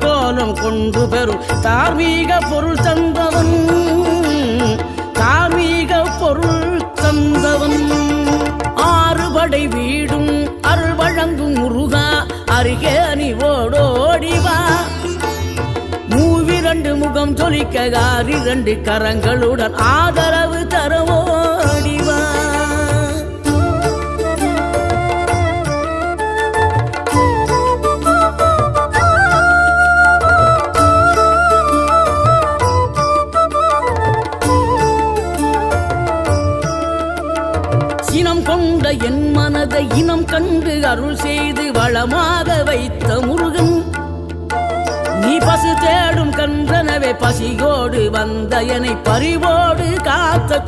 கோலம் கொண்டு பெறும் தார்மீக பொருள் தந்தவன், தார்மீக பொருள் தந்தவன். ஆறுபடை வீடும் அருள் வழங்கும் முருகா அருகே நீ ஓடோடிவா. மூவிரண்டு முகம் தொலிக்க 2 கரங்களுடன் ஆதரவு தரவோடிவா. சினம் கொண்ட என் மனதை இனம் கண்டு அருள் செய்து வளமாக வைத்த முருகன், நீ பசு தேடும் கன்றனவே பசியோடு வந்த என்னை பறிவோடு காத்த